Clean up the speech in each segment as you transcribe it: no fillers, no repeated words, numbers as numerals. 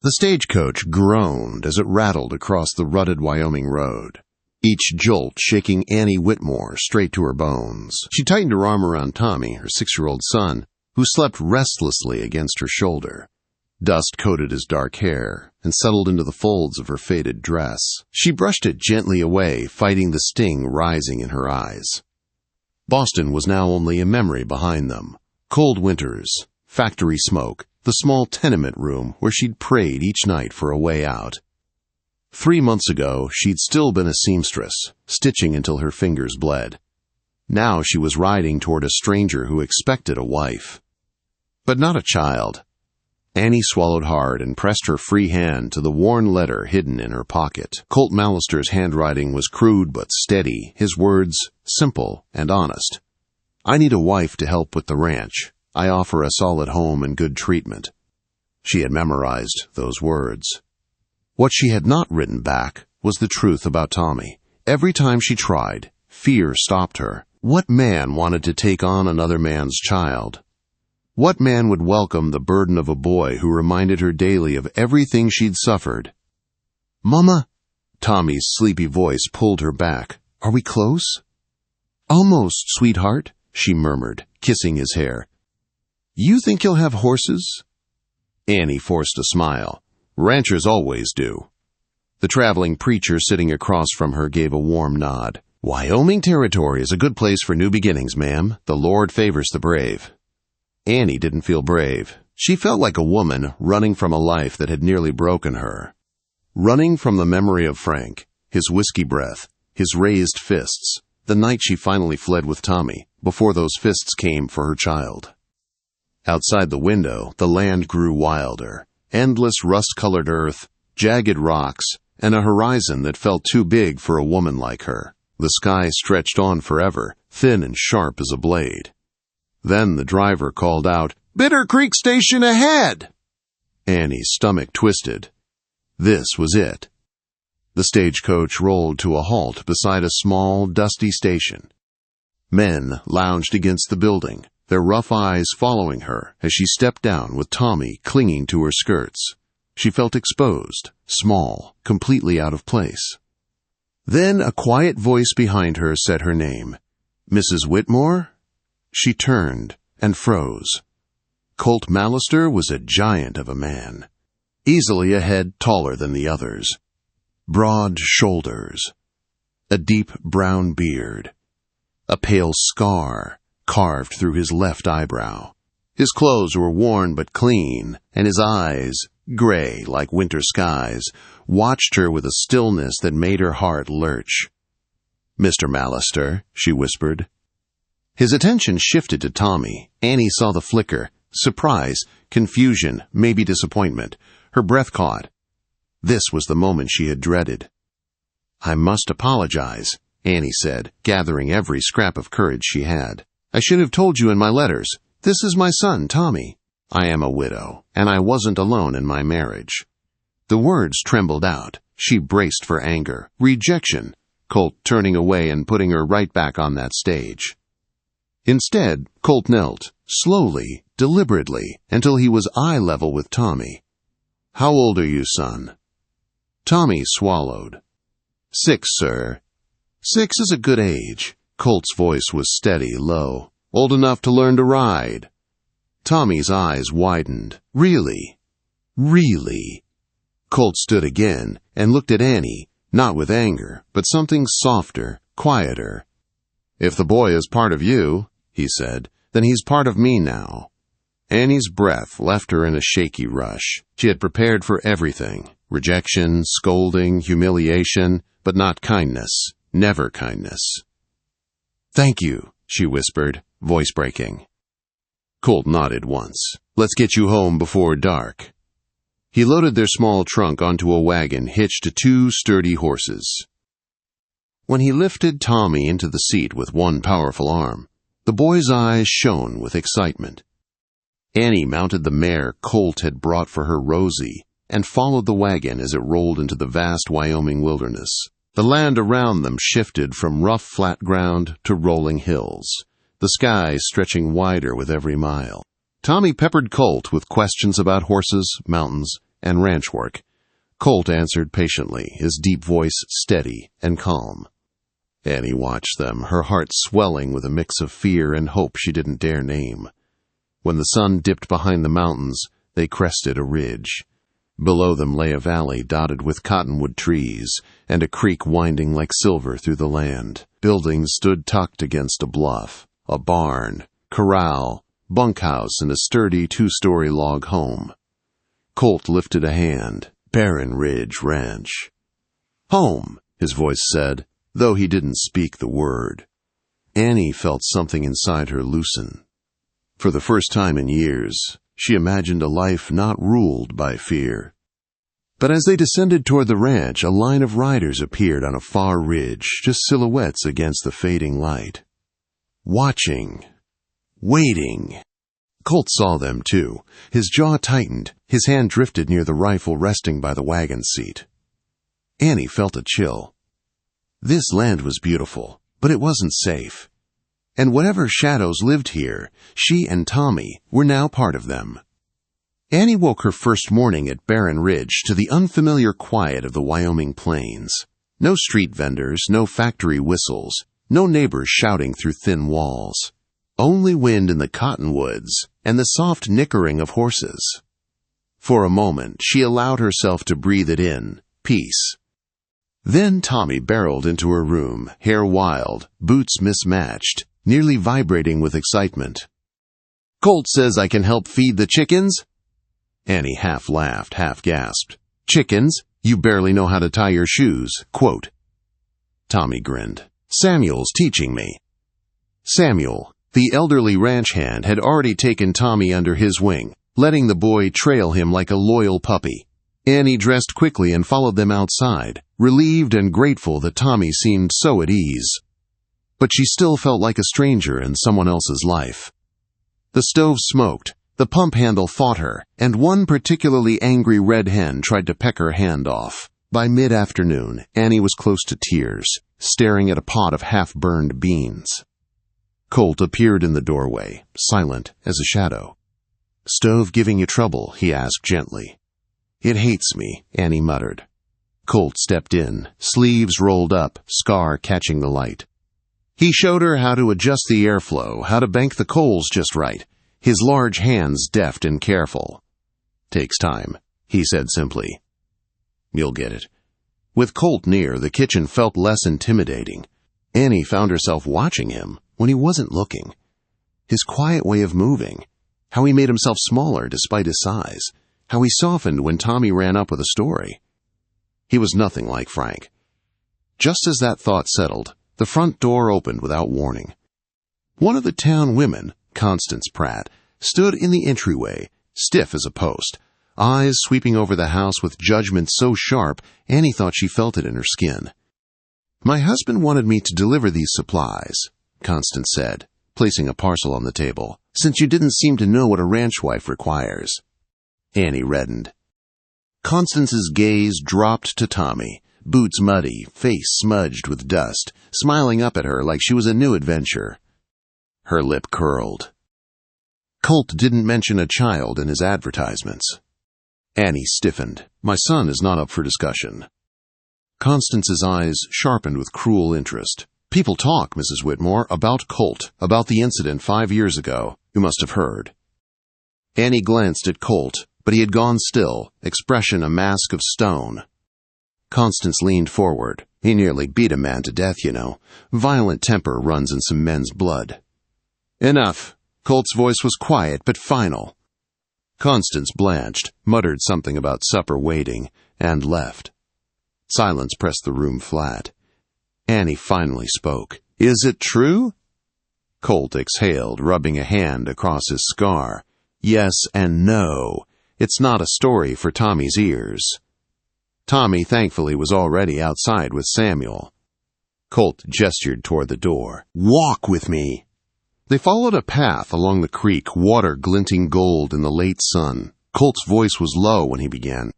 The stagecoach groaned as it rattled across the rutted Wyoming road, each jolt shaking Annie Whitmore straight to her bones. She tightened her arm around Tommy, her 6-year-old son, who slept restlessly against her shoulder. Dust coated his dark hair and settled into the folds of her faded dress. She brushed it gently away, fighting the sting rising in her eyes. Boston was now only a memory behind them. Cold winters, factory smoke, the small tenement room where she'd prayed each night for a way out. 3 months ago, she'd still been a seamstress, stitching until her fingers bled. Now she was riding toward a stranger who expected a wife. But not a child. Annie swallowed hard and pressed her free hand to the worn letter hidden in her pocket. Colt Mallister's handwriting was crude but steady, his words simple and honest. "I need a wife to help with the ranch. I offer a solid home and good treatment." She had memorized those words. What she had not written back was the truth about Tommy. Every time she tried, fear stopped her. What man wanted to take on another man's child? What man would welcome the burden of a boy who reminded her daily of everything she'd suffered? "Mama," Tommy's sleepy voice pulled her back. "Are we close?" "Almost, sweetheart," she murmured, kissing his hair. "You think you'll have horses?" Annie forced a smile. "Ranchers always do." The traveling preacher sitting across from her gave a warm nod. "Wyoming Territory is a good place for new beginnings, ma'am. The Lord favors the brave." Annie didn't feel brave. She felt like a woman running from a life that had nearly broken her. Running from the memory of Frank, his whiskey breath, his raised fists, the night she finally fled with Tommy, before those fists came for her child. Outside the window, the land grew wilder. Endless rust-colored earth, jagged rocks, and a horizon that felt too big for a woman like her. The sky stretched on forever, thin and sharp as a blade. Then the driver called out, "Bitter Creek Station ahead!" Annie's stomach twisted. This was it. The stagecoach rolled to a halt beside a small, dusty station. Men lounged against the building, their rough eyes following her as she stepped down with Tommy clinging to her skirts. She felt exposed, small, completely out of place. Then a quiet voice behind her said her name. "Mrs. Whitmore?" She turned and froze. Colt Mallister was a giant of a man, easily a head taller than the others. Broad shoulders, a deep brown beard, a pale scar carved through his left eyebrow. His clothes were worn but clean, and his eyes, gray like winter skies, watched her with a stillness that made her heart lurch. "Mr. Mallister," she whispered. His attention shifted to Tommy. Annie saw the flicker, surprise, confusion, maybe disappointment. Her breath caught. This was the moment she had dreaded. "I must apologize," Annie said, gathering every scrap of courage she had. "I should have told you in my letters. This is my son, Tommy. I am a widow, and I wasn't alone in my marriage." The words trembled out. She braced for anger, rejection, Colt turning away and putting her right back on that stage. Instead, Colt knelt, slowly, deliberately, until he was eye level with Tommy. "How old are you, son?" Tommy swallowed. "6, sir." "6 is a good age." Colt's voice was steady, low. "Old enough to learn to ride." Tommy's eyes widened. "Really? Really?" Colt stood again and looked at Annie, not with anger, but something softer, quieter. "If the boy is part of you," he said, "then he's part of me now." Annie's breath left her in a shaky rush. She had prepared for everything. Rejection, scolding, humiliation, but not kindness. Never kindness. "Thank you," she whispered, voice breaking. Colt nodded once. "Let's get you home before dark." He loaded their small trunk onto a wagon hitched to 2 sturdy horses. When he lifted Tommy into the seat with one powerful arm, the boy's eyes shone with excitement. Annie mounted the mare Colt had brought for her Rosie and followed the wagon as it rolled into the vast Wyoming wilderness. The land around them shifted from rough flat ground to rolling hills, the sky stretching wider with every mile. Tommy peppered Colt with questions about horses, mountains, and ranch work. Colt answered patiently, his deep voice steady and calm. Annie watched them, her heart swelling with a mix of fear and hope she didn't dare name. When the sun dipped behind the mountains, they crested a ridge. Below them lay a valley dotted with cottonwood trees, and a creek winding like silver through the land. Buildings stood tucked against a bluff, a barn, corral, bunkhouse, and a sturdy 2-story log home. Colt lifted a hand. Barren Ridge Ranch. "Home," his voice said, though he didn't speak the word. Annie felt something inside her loosen. For the first time in years, she imagined a life not ruled by fear. But as they descended toward the ranch, a line of riders appeared on a far ridge, just silhouettes against the fading light. Watching. Waiting. Colt saw them, too. His jaw tightened. His hand drifted near the rifle resting by the wagon seat. Annie felt a chill. This land was beautiful, but it wasn't safe. And whatever shadows lived here, she and Tommy were now part of them. Annie woke her first morning at Barren Ridge to the unfamiliar quiet of the Wyoming plains. No street vendors, no factory whistles, no neighbors shouting through thin walls. Only wind in the cottonwoods and the soft nickering of horses. For a moment, she allowed herself to breathe it in, peace. Then Tommy barreled into her room, hair wild, boots mismatched, nearly vibrating with excitement. "Colt says I can help feed the chickens?" Annie half laughed, half gasped. "Chickens? You barely know how to tie your shoes, quote." Tommy grinned. "Samuel's teaching me." Samuel, the elderly ranch hand, had already taken Tommy under his wing, letting the boy trail him like a loyal puppy. Annie dressed quickly and followed them outside, relieved and grateful that Tommy seemed so at ease. But she still felt like a stranger in someone else's life. The stove smoked, the pump handle fought her, and one particularly angry red hen tried to peck her hand off. By mid-afternoon, Annie was close to tears, staring at a pot of half-burned beans. Colt appeared in the doorway, silent as a shadow. "Stove giving you trouble?" he asked gently. "It hates me," Annie muttered. Colt stepped in, sleeves rolled up, scar catching the light. He showed her how to adjust the airflow, how to bank the coals just right, his large hands deft and careful. "Takes time," he said simply. "You'll get it." With Colt near, the kitchen felt less intimidating. Annie found herself watching him when he wasn't looking. His quiet way of moving, how he made himself smaller despite his size, how he softened when Tommy ran up with a story. He was nothing like Frank. Just as that thought settled, the front door opened without warning. One of the town women, Constance Pratt, stood in the entryway, stiff as a post, eyes sweeping over the house with judgment so sharp Annie thought she felt it in her skin. "My husband wanted me to deliver these supplies," Constance said, placing a parcel on the table, "since you didn't seem to know what a ranch wife requires." Annie reddened. Constance's gaze dropped to Tommy, boots muddy, face smudged with dust, smiling up at her like she was a new adventure. Her lip curled. Colt didn't mention a child in his advertisements. Annie stiffened. "My son is not up for discussion." Constance's eyes sharpened with cruel interest. "People talk, Mrs. Whitmore, about Colt, about the incident 5 years ago. You must have heard." Annie glanced at Colt, but he had gone still, expression a mask of stone. Constance leaned forward. "He nearly beat a man to death, you know. Violent temper runs in some men's blood." "Enough." Colt's voice was quiet but final. Constance blanched, muttered something about supper waiting, and left. Silence pressed the room flat. Annie finally spoke. "Is it true?" Colt exhaled, rubbing a hand across his scar. "Yes and no. It's not a story for Tommy's ears." Tommy, thankfully, was already outside with Samuel. Colt gestured toward the door. "Walk with me." They followed a path along the creek, water glinting gold in the late sun. Colt's voice was low when he began.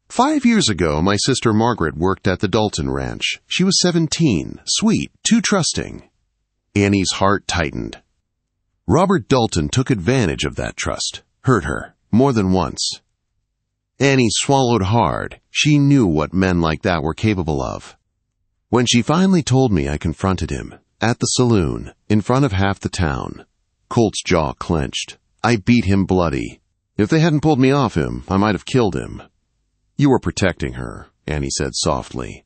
5 years ago, my sister Margaret worked at the Dalton Ranch. She was 17, sweet, too trusting. Annie's heart tightened. Robert Dalton took advantage of that trust, hurt her, more than once. Annie swallowed hard. She knew what men like that were capable of. When she finally told me, I confronted him, at the saloon, in front of half the town. Colt's jaw clenched. I beat him bloody. If they hadn't pulled me off him, I might have killed him. You were protecting her, Annie said softly.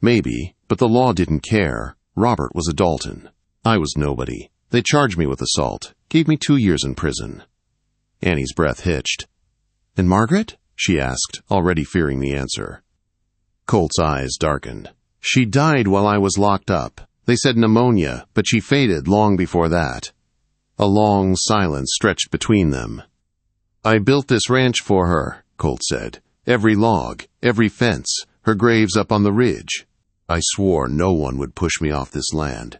Maybe, but the law didn't care. Robert was a Dalton. I was nobody. They charged me with assault, gave me 2 years in prison. Annie's breath hitched. And Margaret? She asked, already fearing the answer. Colt's eyes darkened. She died while I was locked up. They said pneumonia, but she faded long before that. A long silence stretched between them. I built this ranch for her, Colt said. Every log, every fence, her grave's up on the ridge. I swore no one would push me off this land.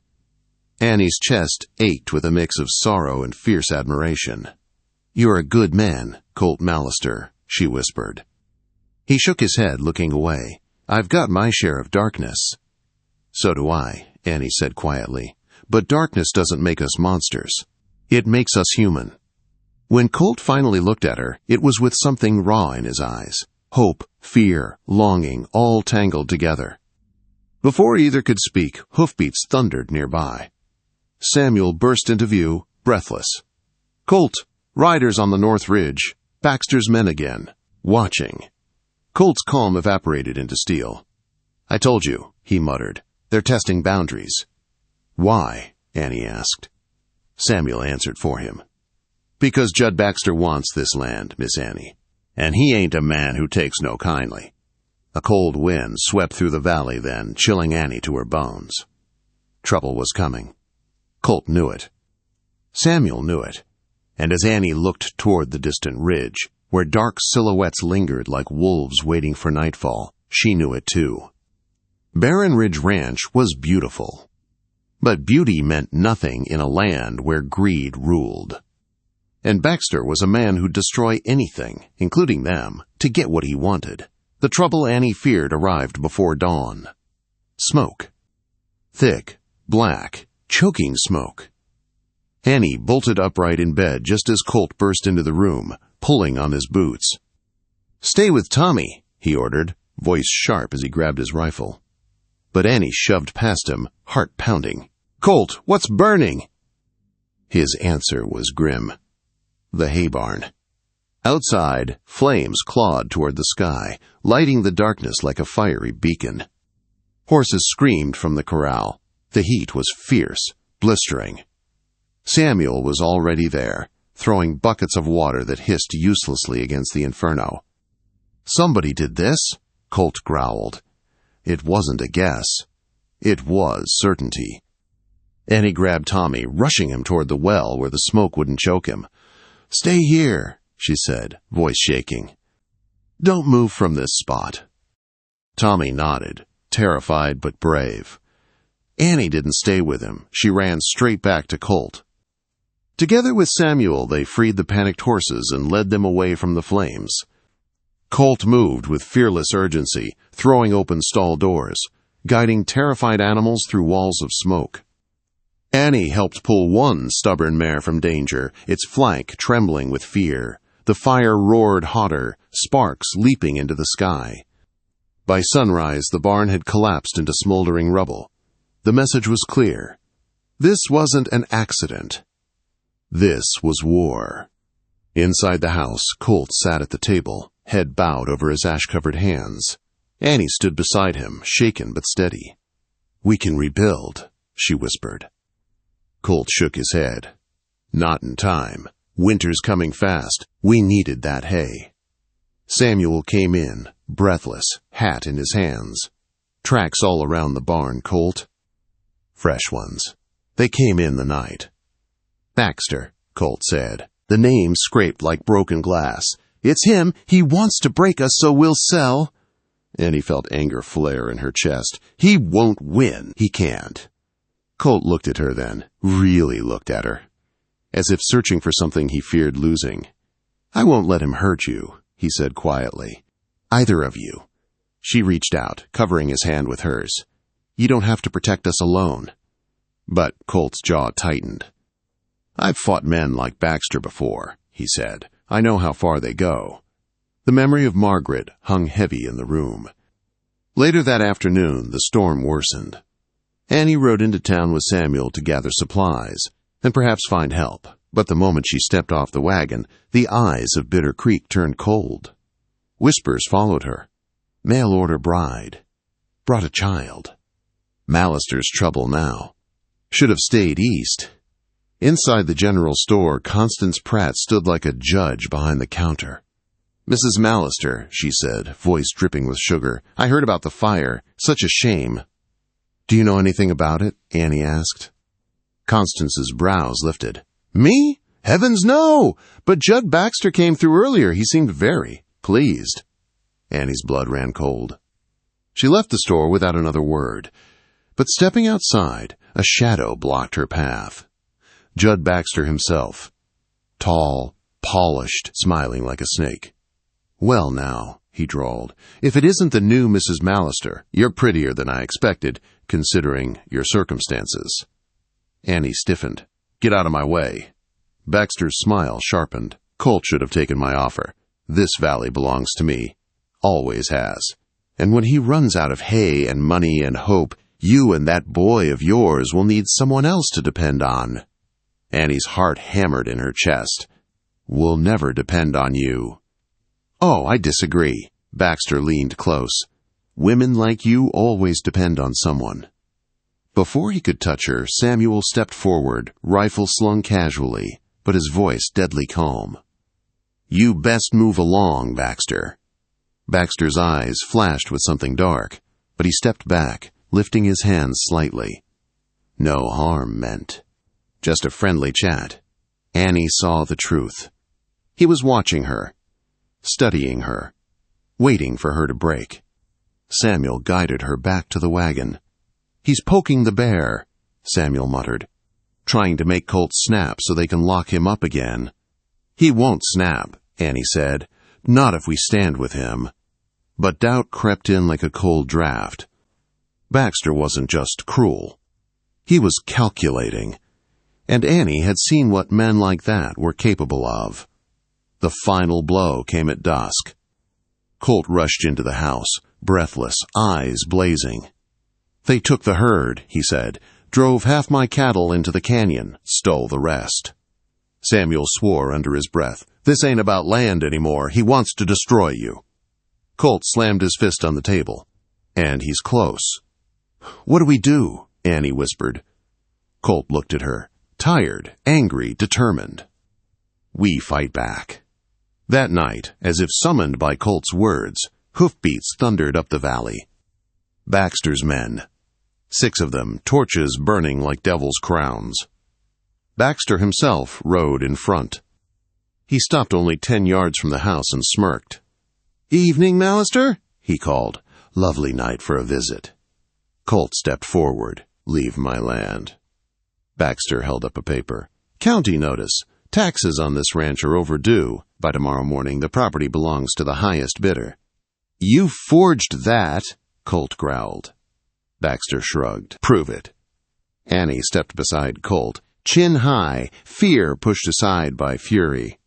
Annie's chest ached with a mix of sorrow and fierce admiration. You're a good man, Colt Mallister, she whispered. He shook his head, looking away. I've got my share of darkness. So do I, Annie said quietly. But darkness doesn't make us monsters. It makes us human. When Colt finally looked at her, it was with something raw in his eyes. Hope, fear, longing, all tangled together. Before either could speak, hoofbeats thundered nearby. Samuel burst into view, breathless. Colt, riders on the North Ridge, Baxter's men again, watching. Colt's calm evaporated into steel. I told you, he muttered. They're testing boundaries. Why? Annie asked. Samuel answered for him. Because Judd Baxter wants this land, Miss Annie. And he ain't a man who takes no kindly. A cold wind swept through the valley then, chilling Annie to her bones. Trouble was coming. Colt knew it. Samuel knew it. And as Annie looked toward the distant ridge, where dark silhouettes lingered like wolves waiting for nightfall, she knew it too. Barren Ridge Ranch was beautiful. But beauty meant nothing in a land where greed ruled. And Baxter was a man who'd destroy anything, including them, to get what he wanted. The trouble Annie feared arrived before dawn. Smoke. Thick, black, choking smoke. Annie bolted upright in bed just as Colt burst into the room, pulling on his boots. Stay with Tommy, he ordered, voice sharp as he grabbed his rifle. But Annie shoved past him, heart pounding. Colt, what's burning? His answer was grim. The hay barn. Outside, flames clawed toward the sky, lighting the darkness like a fiery beacon. Horses screamed from the corral. The heat was fierce, blistering. Samuel was already there, throwing buckets of water that hissed uselessly against the inferno. Somebody did this, Colt growled. It wasn't a guess. It was certainty. Annie grabbed Tommy, rushing him toward the well where the smoke wouldn't choke him. Stay here, she said, voice shaking. Don't move from this spot. Tommy nodded, terrified but brave. Annie didn't stay with him. She ran straight back to Colt. Together with Samuel, they freed the panicked horses and led them away from the flames. Colt moved with fearless urgency, throwing open stall doors, guiding terrified animals through walls of smoke. Annie helped pull one stubborn mare from danger, its flank trembling with fear. The fire roared hotter, sparks leaping into the sky. By sunrise, the barn had collapsed into smoldering rubble. The message was clear. This wasn't an accident. This was war. Inside the house, Colt sat at the table, head bowed over his ash-covered hands. Annie stood beside him, shaken but steady. We can rebuild, she whispered. Colt shook his head. Not in time. Winter's coming fast. We needed that hay. Samuel came in, breathless, hat in his hands. Tracks all around the barn, Colt. Fresh ones. They came in the night. Baxter, Colt said. The name scraped like broken glass. It's him. He wants to break us so we'll sell. Annie felt anger flare in her chest. He won't win. He can't. Colt looked at her then, really looked at her, as if searching for something he feared losing. I won't let him hurt you, he said quietly. Either of you. She reached out, covering his hand with hers. You don't have to protect us alone. But Colt's jaw tightened. I've fought men like Baxter before, he said. I know how far they go. The memory of Margaret hung heavy in the room. Later that afternoon, the storm worsened. Annie rode into town with Samuel to gather supplies and perhaps find help. But the moment she stepped off the wagon, the eyes of Bitter Creek turned cold. Whispers followed her. Mail-order bride. Brought a child. Mallister's trouble now. Should have stayed east. Inside the general store, Constance Pratt stood like a judge behind the counter. "Mrs. Mallister," she said, voice dripping with sugar, "I heard about the fire. Such a shame." "Do you know anything about it?" Annie asked. Constance's brows lifted. "Me? Heavens, no! But Judd Baxter came through earlier. He seemed very pleased." Annie's blood ran cold. She left the store without another word. But stepping outside, a shadow blocked her path. Judd Baxter himself. Tall, polished, smiling like a snake. "Well now," he drawled, "if it isn't the new Mrs. Mallister, you're prettier than I expected, considering your circumstances." Annie stiffened. "Get out of my way." Baxter's smile sharpened. "Colt should have taken my offer. This valley belongs to me. Always has. And when he runs out of hay and money and hope, you and that boy of yours will need someone else to depend on." Annie's heart hammered in her chest. "We'll never depend on you." "Oh, I disagree." Baxter leaned close. "Women like you always depend on someone." Before he could touch her, Samuel stepped forward, rifle slung casually, but his voice deadly calm. "You best move along, Baxter." Baxter's eyes flashed with something dark, but he stepped back, lifting his hands slightly. No harm meant. Just a friendly chat. Annie saw the truth. He was watching her, studying her, waiting for her to break. Samuel guided her back to the wagon. "He's poking the bear," Samuel muttered, "trying to make Colt snap so they can lock him up again." "He won't snap," Annie said, "not if we stand with him." But doubt crept in like a cold draft. Baxter wasn't just cruel. He was calculating. And Annie had seen what men like that were capable of. The final blow came at dusk. Colt rushed into the house, breathless, eyes blazing. "They took the herd," he said, "drove half my cattle into the canyon, stole the rest." Samuel swore under his breath. "This ain't about land anymore. He wants to destroy you." Colt slammed his fist on the table. "And he's close." "What do we do?" Annie whispered. Colt looked at her, tired, angry, determined. "We fight back." That night, as if summoned by Colt's words, hoofbeats thundered up the valley. Baxter's men. 6 of them, torches burning like devil's crowns. Baxter himself rode in front. He stopped only 10 yards from the house and smirked. "Evening, Mallister?" he called. "Lovely night for a visit." Colt stepped forward. "Leave my land." Baxter held up a paper. "County notice. Taxes on this ranch are overdue. By tomorrow morning, the property belongs to the highest bidder." "You forged that," Colt growled. Baxter shrugged. "Prove it." Annie stepped beside Colt, chin high, fear pushed aside by fury.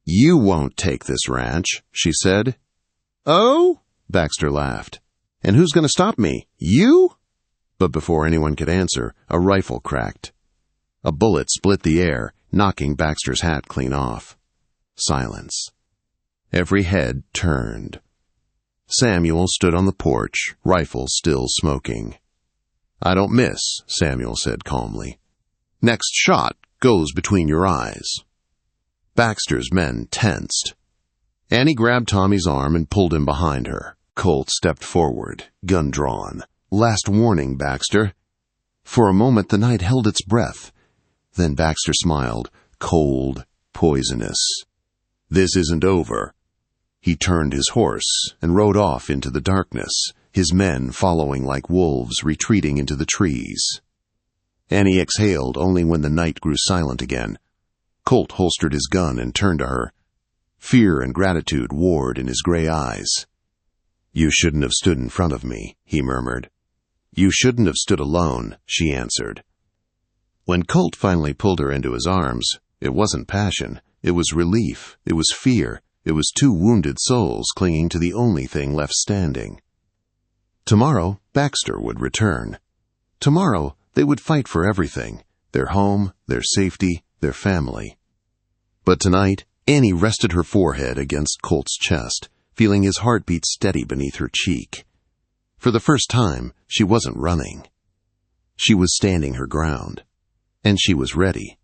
"You won't take this ranch," she said. "Oh?" Baxter laughed. "And who's going to stop me? You?" But before anyone could answer, a rifle cracked. A bullet split the air, knocking Baxter's hat clean off. Silence. Every head turned. Samuel stood on the porch, rifle still smoking. "I don't miss," Samuel said calmly. "Next shot goes between your eyes." Baxter's men tensed. Annie grabbed Tommy's arm and pulled him behind her. Colt stepped forward, gun drawn. "Last warning, Baxter." For a moment the night held its breath. Then Baxter smiled, cold, poisonous. "This isn't over." He turned his horse and rode off into the darkness, his men following like wolves retreating into the trees. Annie exhaled only when the night grew silent again. Colt holstered his gun and turned to her. Fear and gratitude warred in his gray eyes. "You shouldn't have stood in front of me," he murmured. "You shouldn't have stood alone," she answered. When Colt finally pulled her into his arms, it wasn't passion, it was relief, it was fear. It was two wounded souls clinging to the only thing left standing. Tomorrow, Baxter would return. Tomorrow, they would fight for everything: their home, their safety, their family. But tonight, Annie rested her forehead against Colt's chest, feeling his heartbeat steady beneath her cheek. For the first time, she wasn't running. She was standing her ground. And she was ready.